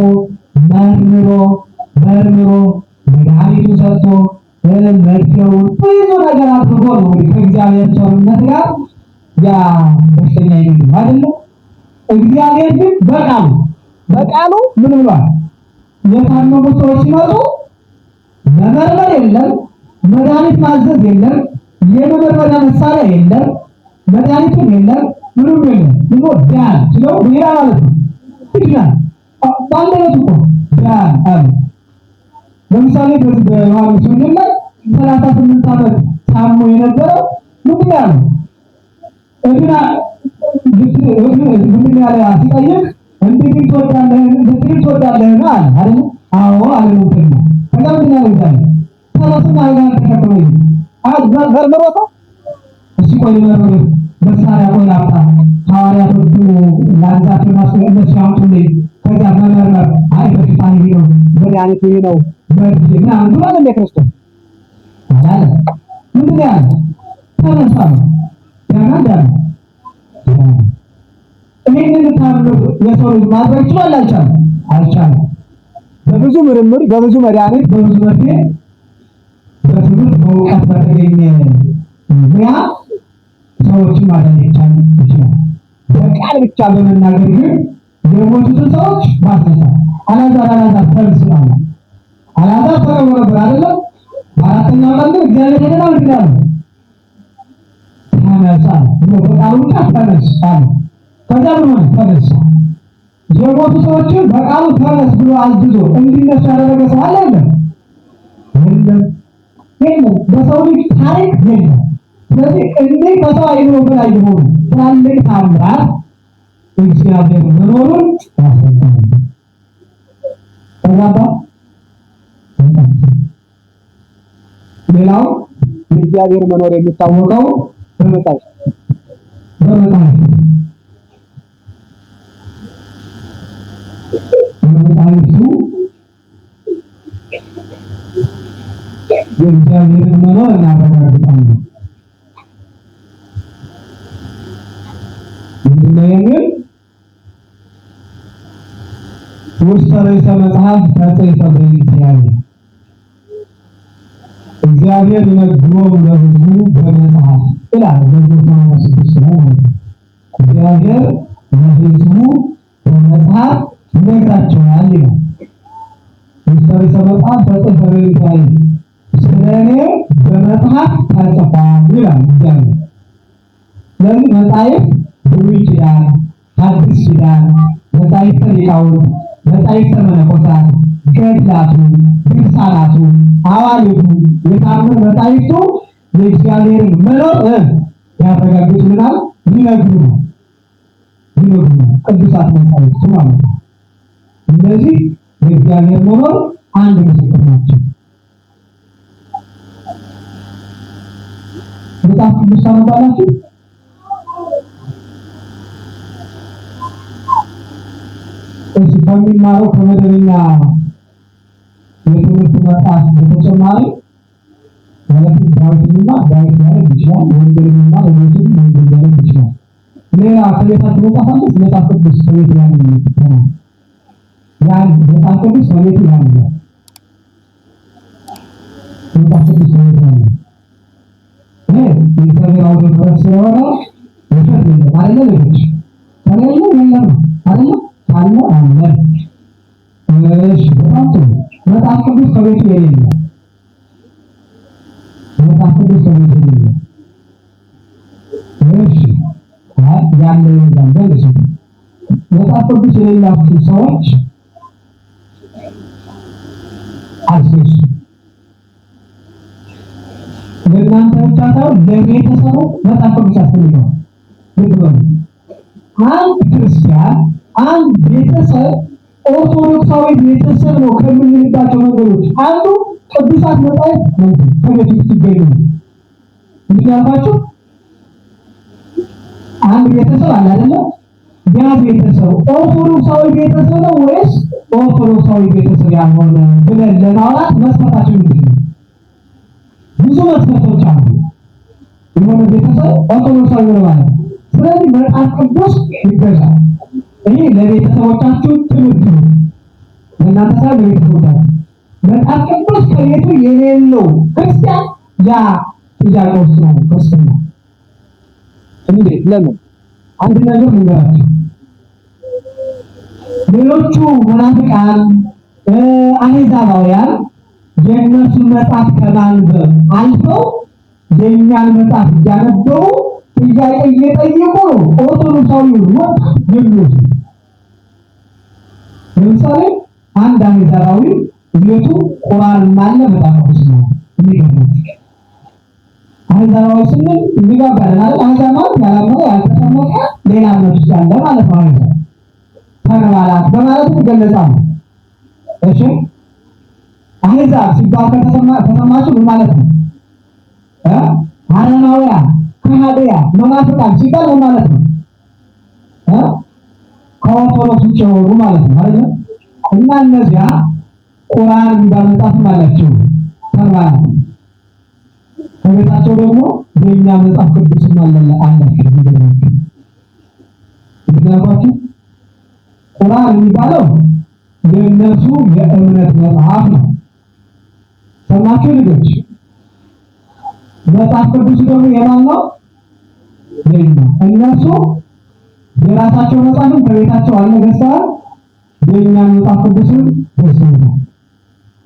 መርምሮ መድኃኒቱ ሰጥቶ መድፌውን ብዙ ነገር አድርጎ ነው ከእግዚአብሔር ቸርነት ጋር ያ በሽተኛ ይድናል አይደለም። እግዚአብሔር ግን በቃሉ ምን ብሏል? የታመሙ ሰዎች ሲመጡ መመርመር የለም መድኃኒት ማዘዝ የለም፣ የመመርመሪያ መሳሪያ የለም፣ መድኃኒቱም የለም፣ ምንም የለም። ዝም ብሎ ዳን ስለው ሌላ ማለት ነው። ይችላል ባንደረቱ እኮ ዳን አለ። ለምሳሌ በዚህ በዮሐንስ ወንጌል ላይ 38 ዓመት ታሞ የነበረው ምንድን ያለው እድና ምንድን ያለ ሲጠይቅ እንዴት ትወዳለህ ነው አለ አይደል? አዎ አለ ነው። ከዛ ምንድን ያለው ይላል ተነስና ጋር ተከተለው ዘርዝሮታ እሺ ቆይ መርምር መሳሪያ ቆይ ላምጣ ሐዋርያቶቹ ላንዛቸው መስዋዕቱን ከዛ መመርመር አይ በሽታ ይሄ ነው መድኃኒቱ ይሄ ነው ምናምን ብሎ አለ ክርስቶስ አላለ። ምንድን ያለ ተነሳ ያናዳ ይሄንን ታምር የሰው ልጅ ማድረግ ይችላል አልቻለም። በብዙ ምርምር በብዙ መድኃኒት በብዙ መፍትሄ በትምህርት በእውቀት በተገኘ ሙያ ሰዎችን ማዳን ይችላል። በቃል ብቻ በመናገር ግን የሞቱትን ሰዎች ማስነሳት አላዛር ተነስቷል። አላዛር ተቀብሮ ነበር አይደለም? በአራተኛው ቀን ግን እግዚአብሔር ሄደና ይላል ተነሳ ብሎ በቃሉ ብቻ ተነሳ። ከዛ ምን ተነሳ? የሞቱ ሰዎችን በቃሉ ተነስ ብሎ አዝዞ እንዲነሱ ያደረገ ሰው አለ የለም? በሰው ልጅ ታሪክ የለም። ስለዚህ እዚህ ከሰው አይምሮ በላይ የሆኑ ትላልቅ ታምራት እግዚአብሔር መኖሩን ያስረዳል። ተጋባ። ሌላው የእግዚአብሔር መኖር የሚታወቀው በመጽሐፍ የእግዚአብሔር መኖር እናረጋግጣለን። ምንድነው? ውስጥ ርዕሰ መጽሐፍ ተጽሕፈ በእንቲአየ እግዚአብሔር ይነግሮሙ ለሕዝቡ በመጽሐፍ ይላል። በመጽሐፍ ስድስት ነው። እግዚአብሔር ለሕዝቡ በመጽሐፍ ይነግራቸዋል ይላል። ውስጥ ርዕሰ መጽሐፍ ተጽሕፈ በእንቲአየ ስለኔ በመጽሐፍ ተጽፏል ይላል እግዚአብሔር። ስለዚህ መጽሐፍ ብሉይ ኪዳን፣ ሐዲስ ኪዳን፣ መጻሕፍተ ሊቃውንት፣ መጻሕፍተ መነኮሳት፣ ገድላቱ፣ ድርሳናቱ፣ አዋልዱ፣ የታምር መጻሕፍቱ የእግዚአብሔርን መኖር ያረጋግጡልናል፣ ይነግሩናል። ቅዱሳት መጻሕፍቱ ማለት ነው። እነዚህ የእግዚአብሔር መኖር አንድ ምስክር ናቸው። መጽሐፍ ቅዱስ ታነባላችሁ? እዚህ ከሚማረው ከመደበኛ የትምህርት መጽሐፍ በተጨማሪ ማለት ዳዊትና ዳዊት ያደርግ ይችላል፣ ወንጌልና ወንጌል ያደርግ ይችላል። ሌላ ከቤታችሁ መጽሐፍ አለ? መጽሐፍ ቅዱስ ከቤት ያለ ነው። ያን መጽሐፍ ቅዱስ ከቤት ያለ ነው። መጽሐፍ ቅዱስ ከቤት ያለ የእግዚአብሔር አውደ ምሕረት ስለሆነ ውሸት የለም አይደለ? ልጆች ከሌለ የለም አይደለ? ካለ አለ። እሺ በጣም ጥሩ። መጽሐፍ ቅዱስ ከቤቱ የሌለ መጽሐፍ ቅዱስ ከቤቱ የሌለ እሺ ያለ ይላል። እሺ መጽሐፍ ቅዱስ የሌላችሁ ሰዎች አስይዙ። ለእናንተ ብቻ ሳይሆን ለቤተሰቡ መጽሐፍ ቅዱስ ያስፈልገዋል። አንድ ክርስቲያን አንድ ቤተሰብ ኦርቶዶክሳዊ ቤተሰብ ነው ከምንልባቸው ነገሮች አንዱ ቅዱሳት መጻሕፍት ከቤት ውስጥ ይገኛሉ። ምክንያቱም አንድ ቤተሰብ አለ አይደለ? ያ ቤተሰብ ኦርቶዶክሳዊ ቤተሰብ ነው ወይስ ኦርቶዶክሳዊ ቤተሰብ ያልሆነ ብለን ለማውራት መስፈርታችን ምንድን ነው? ብዙ መስፈርቶች አሉ። የሆነ ቤተሰብ ኦርቶዶክሳዊ ነው ማለት። ስለዚህ መጽሐፍ ቅዱስ ይገዛል። ይሄ ለቤተሰቦቻችሁ ትምህርት ነው። ለእናንተ ሳይሆን ለቤተሰቦቻችሁ። መጽሐፍ ቅዱስ ከቤቱ የሌለው ክርስቲያን ያ ጥያቄ ውስጥ ነው ክርስትና። እንዴት? ለምን? አንድ ነገር ልንገራችሁ። ሌሎቹ መናፍቃን አሕዛባውያን የእነሱን መጽሐፍ ከማንበብ አልፈው የእኛን መጽሐፍ እያነበቡ ጥያቄ እየጠየቁ ነው ኦርቶዶክሳዊውን ወጣት የሚወስዱ። ለምሳሌ አንድ አህዛባዊ ቤቱ ቁርአን ማለ በጣም ነው የሚገርማችሁ። አህዛባዊ ስንል እንዲጋባለን አይደል? አህዛብ ማለት ያላመነ ያልተጠመቀ ሌላ እምነት ያለ ማለት ነው። አህዛብ ተግባራት በማለት ይገለጻሉ። እሺ አህዛብ ሲባል ከተሰማችሁ ምን ማለት ነው? አረማውያን፣ ከሃዲያን፣ መናፍቃን ሲባል ምን ማለት ነው? ከኦርቶዶክስ ውጭ የሆኑ ማለት ነው አይደል? እና እነዚያ ቁርአን የሚባል መጽሐፍ አላቸው ተግባራት። ከቤታቸው ደግሞ የኛ መጽሐፍ ቅዱስ አላቸው። ምክንያቱም ቁርአን የሚባለው የእነሱ የእምነት መጽሐፍ ነው። ሰማችሁ ልጆች? መጽሐፍ ቅዱስ ደግሞ የማን ነው? የኛ። እነሱ የራሳቸው መጽሐፍን ከቤታቸው አልገዝተዋል። የእኛን መጽሐፍ ቅዱስን ገዝተዋል።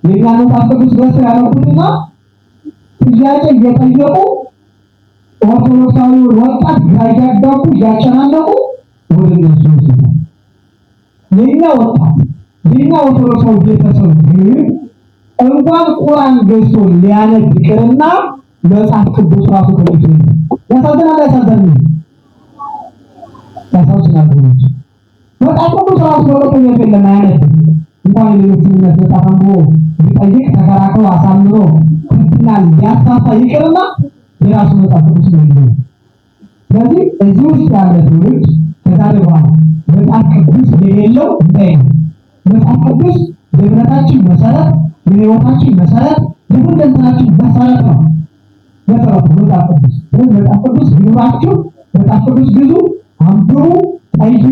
የእኛን መጽሐፍ ቅዱስ ገዝተው ያነቡትና ጥያቄ እየጠየቁ ኦርቶዶክሳዊውን ወጣት ግራ እያጋቡ እያጨናነቁ ወደ እነሱ ይወስዳል። የኛ ወጣት የኛ ኦርቶዶክሳዊ ቤተሰብ ግን እንኳን ቁርአን ገዝቶ ሊያነብ ይቅርና መጽሐፍ ቅዱስ ራሱ ከቤቱ ያሳዝናል። ያሳዝናል። መጽሐፍ ቅዱስ ራሱ ከቤቱ የለም አያነብም። እንኳን ሌሎቹ መጽሐፍ አንብቦ ቢጠይቅ ተከራክሮ አሳምኖ ክርስትና ሊያሳሳ ይቅርና የራሱ መጽሐፍ ቅዱስ ነው የሚለው። ስለዚህ እዚህ ውስጥ ያለ ትውልድ ከዛሬ በኋላ መጽሐፍ ቅዱስ የሌለው እንዳይ ነው። መጽሐፍ ቅዱስ የእምነታችን መሰረት፣ የሕይወታችን መሰረት፣ የሁለንተናችን መሰረት ነው። መሰረቱ መጽሐፍ ቅዱስ። መጽሐፍ ቅዱስ ይኑራችሁ። መጽሐፍ ቅዱስ ግዙ፣ አንብቡ፣ ጠይቁ፣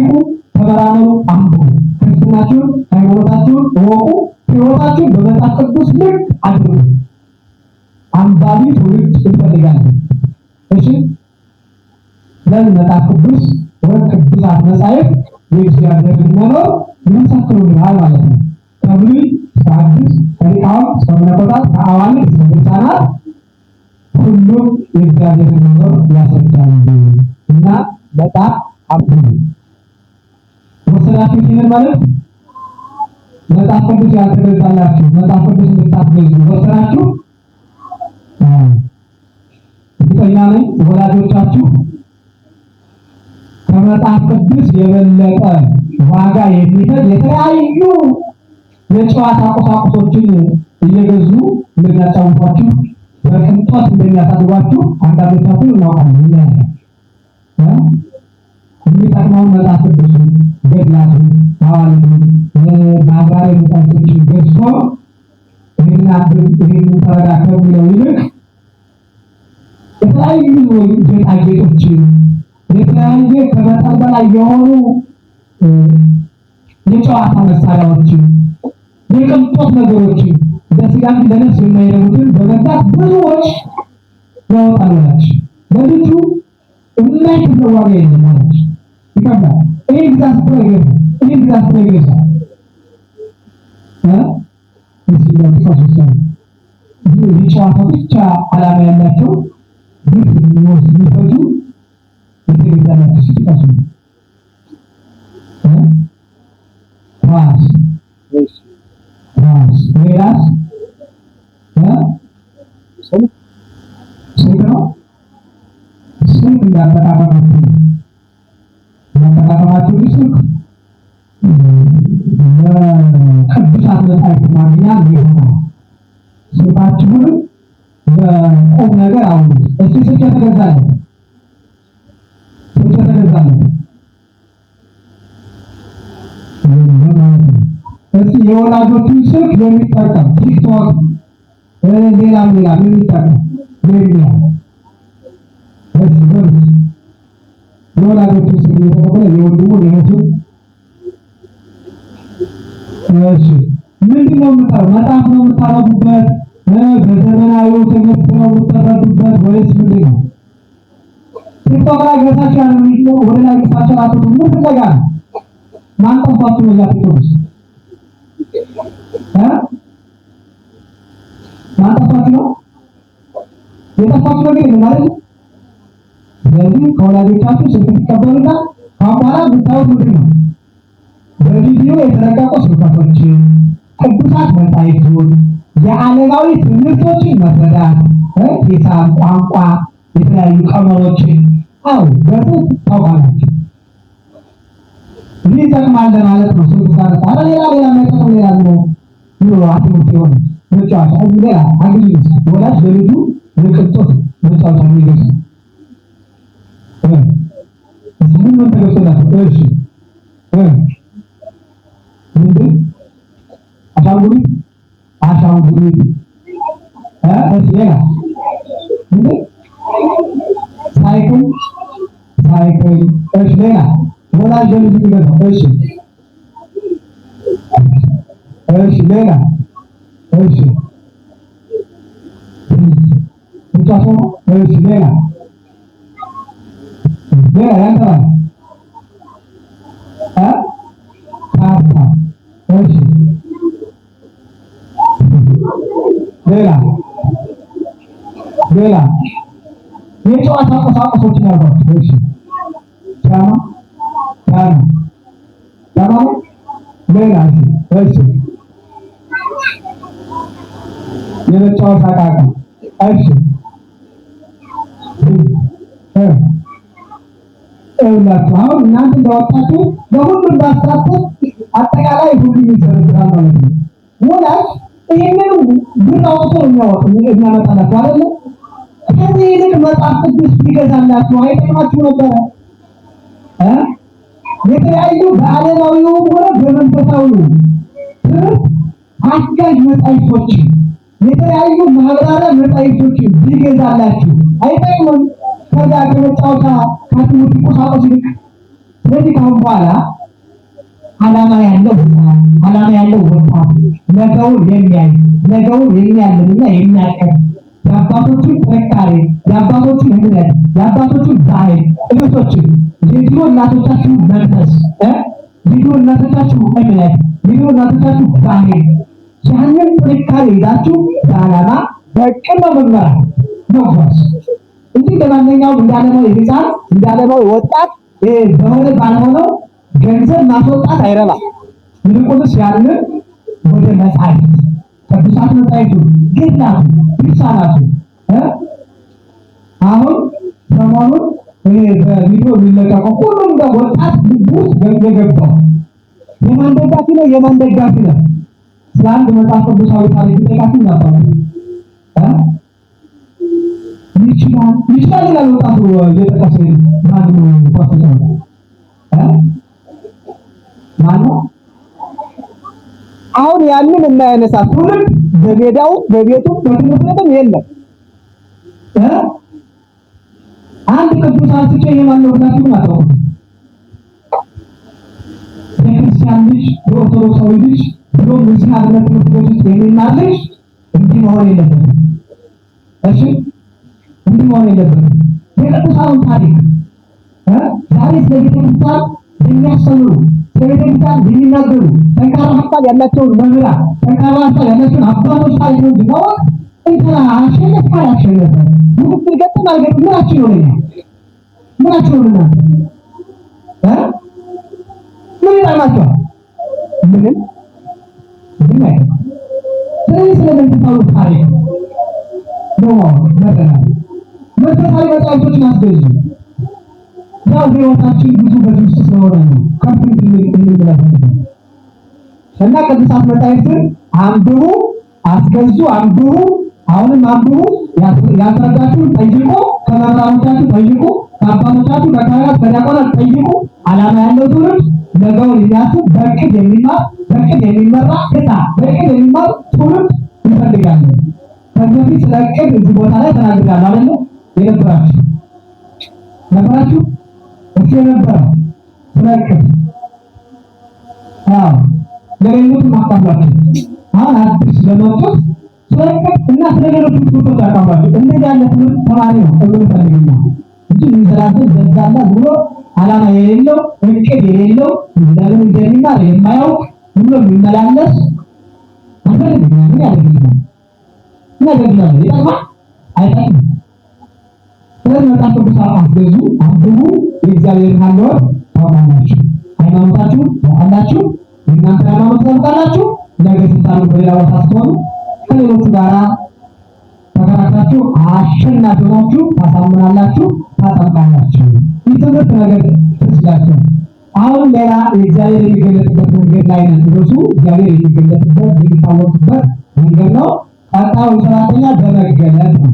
ተመራመሩ፣ አንብቡ። ክርስትናችሁን ሃይማኖታችሁን እወቁ። ሕይወታችሁን በመጽሐፍ ቅዱስ ልክ አድርጉ። አንባቢ ትውልድ እንፈልጋለን። እሺ ለምን መጽሐፍ ቅዱስ ወይም ቅዱሳት መጻሕፍት የእግዚአብሔር መኖር ይመሰክሩልናል ማለት ነው። ከብሉይ እስከ ሐዲስ፣ ከሊቃውንት እስከ መነኮሳት፣ ከአዋልድ እስከ ድርሳናት ሁሉም የእግዚአብሔር መኖር ያስረዳሉ እና በጣም አብዱ ወሰናችሁ ሲል ማለት መጽሐፍ ቅዱስ ያልተገዛላችሁ መጽሐፍ ቅዱስ እንድታስገዙ ወሰናችሁ። እርግጠኛ ነኝ ወላጆቻችሁ ከመጽሐፍ ቅዱስ የበለጠ ዋጋ የሚሰጥ የተለያዩ የጨዋታ ቁሳቁሶችን እየገዙ እንደሚያጫውቷችሁ በቅንጦት እንደሚያሳድጓችሁ አንዳንዶቻችሁ እናውቃለን። የሚጠቅመውን መጽሐፍ ቅዱስን፣ ገድላቱን፣ ሐዋርያቱን፣ ማህበራዊ መጻሕፍቶችን ገዝቶ ይህንን ተረዳ ከሚለው ይልቅ የተለያዩ ጌጣጌጦችን የተለያየ ከመጠን በላይ የሆኑ የጨዋታ መሳሪያዎችን የቅንጦት ነገሮችን ለስጋም ለነፍስ የማይረቡትን በመግዛት ብዙዎች ያወጣላችሁ። ለልጁ የማይከፍለው ዋጋ የለም ማለት ይከብዳል። ይህ ግዛት ፕሮግሬስ ይህ ግዛት ፕሮግሬስ የጨዋታ ብቻ ዓላማ ያላቸው ይህ የሚፈጁ የተገዛላችሁ ሲጥቀሱ ራስ ሌላስ ስልክ ነው። ስልክ እንዳጠቃቀማችሁ ስልክ ለቅዱሳት መጻሕፍት ማግኛ ይሆናል። ስልካችሁን በቁም ነገር አሁን እስቲ ስልክ የተገዛለን እስቲ የወላጆችን ስልክ የሚጠቀም ቲክቶክ ሌላም የሚጠቀም የወላጆችን ስልክ እየተቀበለ የወንድሙን የእህቱን ምንድን ነው የምታረጉት? መጽሐፍ ነው የምታረጉበት? በዘመናዊ ትምህርት ነው የምትረዱበት ወይስ ምንድን ነው? ቲክቶክ ላይ ገሳቸው ያለ ነው ወደ ላይ ገሳቸው አጥቶ ምን ፍለጋ ነው? ማን ጠፋችሁ ነው ቲክቶክ የጠፋችሁ ነገር የለም አይደል? ስለዚህ ከወላጆቻችሁ ስልክ ትቀበሉና ከአሁን በኋላ የምታዩት ምንድን ነው? በቪዲዮ የተለቀቁ ስብከቶችን፣ ቅዱሳት መጻሕፍቱን፣ የዓለማዊ ትምህርቶችን መረዳት፣ ሂሳብ፣ ቋንቋ፣ የተለያዩ ቀመሮችን በትክክል ታውቃላችሁ። ይህ ይጠቅማል ለማለት ነው። ስልክ ሳነሳ ሌላ ማይጠቅም ሌላ ነው ብሎ አትሙት የሆነ መጫወቻ ሌላ አግኝት ወላጅ በልጁ ለቅንጦት መጫወቻ የሚገዛ ምን ነው ተገዝቶላችሁ? እሺ ምንድን አሻንጉሊት ሌላ ምንድን ሳይክል እሺ ሌላ ወላጅ በልጁ የሚገዛው እሺ ሌላ ብቻ ሰው ሌላ ያንተዋል ካርታ ሌላ የጨዋታ ቁሳቁሶችን ያሏቸው ፒያኖ ሌላ የመጫወቻ ዕቃ ይኸውላችሁ አሁን እናንተ እንዳወጣችሁ በሁሉም ባሳተፍ አጠቃላይ ሁሉም ይሰራል ማለት ነው። ወላጅ ይሄንን ብር አውጥቶ የሚያመጣላችሁ አይደለ? ከዚህ ይልቅ መጽሐፍ ቅዱስ ቢገዛላችሁ አይጠቅማችሁ ነበረ? የተለያዩ በዓለማዊውም ሆነ በመንፈሳዊው ትምህርት አጋዥ መጻሕፍቶችን የተለያዩ ማህበራዊ መጻሕፍቶችን ቢገዛላችሁ አይጠቅምም? ከዛ ከመጫወቻ ከትምህርት ቁሳቁስ ይልቅ። ስለዚህ ካሁን በኋላ ዓላማ ያለው ወጣት ነገውን የሚያይ ነገውን የሚያልምና የሚያቀር የአባቶችን ጥንካሬ የአባቶችን እምነት የአባቶችን ባህል እምነቶችን የድሮ እናቶቻችሁ መንፈስ የድሮ እናቶቻችሁ እምነት የድሮ እናቶቻችሁ ባህል ያንን ጥንካሬ ይዛችሁ በዓላማ በቅን መመራት መጓዝ እንጂ ለማንኛውም እንዳለማው የህፃን እንዳለማው ወጣት በሆነ ባልሆነው ገንዘብ ማስወጣት አይረባም። ይልቁንስ ያንን ወደ መጻሕፍት ቅዱሳት መጻሕፍቱ ገድላቱ ድርሳናቱ አሁን ሰሞኑን በቪዲዮ የሚለቀቀው ሁሉም እንደ ወጣት ልብ ውስጥ የገባው የማን ደጋፊ ነው? ስለ አንድ መጽሐፍ ቅዱሳዊ ታሪክ ጠቃሚ ነበር። ይችላል ይላል ወጣቱ እየጠቀሰ ማነው? አሁን ያንን የማያነሳ ትውልድ በሜዳው በቤቱ በትምህርት ቤትም የለም። አንድ ቅዱስ አንስቼ የማነው ብላችሁ አታውቁም። የክርስቲያን ልጅ የኦርቶዶክሳዊ ልጅ ብሎ ሙስሊም አብነት ትምህርት ቤት ውስጥ የሚማር ልጅ እንዲህ መሆን የለበትም። እሺ እንዲህ መሆን የለበትም። የቅዱሳኑን ታሪክ ዛሬ ስለ ቤተክርስቲያን የሚያስተምሩ ስለ ቤተክርስቲያን የሚናገሩ ጠንካራ ሀሳብ ያላቸውን መምህራን ጠንካራ ሀሳብ ያላቸውን አባቶች ታሪክ ነው እንጂ ማወቅ እንትና አሸነፈ አላሸነፈ ምክትል ገጠም አልገጠም ምናችን ነው እናንተ ምን ይጠቅማቸዋል? ምንም አይጠቅም። ስለዚህ ስለ መንፈሳዊ ታሪክ ነው ማወቅ መረዳት መንፈሳዊ መጽሐፍቶችን አስገዙ። ያው ህይወታችን ብዙ በዚህ ውስጥ ስለሆነ ነው ከፍ እንድንብላት እና ቅዱሳት መጻሕፍትን አንብቡ፣ አስገዙ፣ አንብቡ፣ አሁንም አንብቡ። ያስረዳችሁን ጠይቁ፣ ከመምህራኖቻችሁ ጠይቁ፣ ከአባቶቻችሁ ከካህናት ከዲያቆናት ጠይቁ። ዓላማ ያለው ትውልድ ነገውን የሚያስብ በእቅድ የሚማር በእቅድ የሚመራ በእቅድ የሚማር ትውልድ እንፈልጋለን። ከዚህ በፊት ስለ እቅድ እዚህ ቦታ ላይ ተናግሬያለሁ አይደል? ነበራችሁ እሱ የነበረው ስለ እቅድ ለሌሎች ማካፍላችሁ አሁን አዲስ ለመጡት ስለ እቅድ እና ስለ ሌሎች ትምህርቶች አካፍላችሁ እንደዚህ ያለ ትምህርት ተማሪ ነው እንፈልግኛ እንጂ የሚዘላዘል ዘጋላ ብሎ ዓላማ የሌለው እቅድ የሌለው ለምን እንደሚማር የማያውቅ ብሎ የሚመላለስ አንፈልግኛ ምን ያደርግልናል? ይጠቅማል አይጠቅምም? ስለዚህ መጽሐፍ ቅዱስ አስገዙ፣ አንብቡ፣ የእግዚአብሔር ሃይማኖት ታውቃላችሁ፣ ሃይማኖታችሁን ታውቃላችሁ፣ የእናንተ ሃይማኖት ታውቃላችሁ። ነገ ስልጣኑ በሌላ ቦታ ስትሆኑ ከሌሎቹ ጋራ ተከራክራችሁ አሸናፊ ሆናችሁ ታሳምናላችሁ፣ ታጠምቃላችሁ። ይህ ትምህርት ነገር ትስላችሁ። አሁን ሌላ እግዚአብሔር የሚገለጥበት መንገድ ላይ ነን። እሱ እግዚአብሔር የሚገለጥበት የሚታወቅበት መንገድ ነው። ቀጣዩ ሰራተኛ በመገለጥ ነው።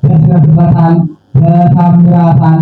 በስነ ፍጥረታል፣ በታምራታል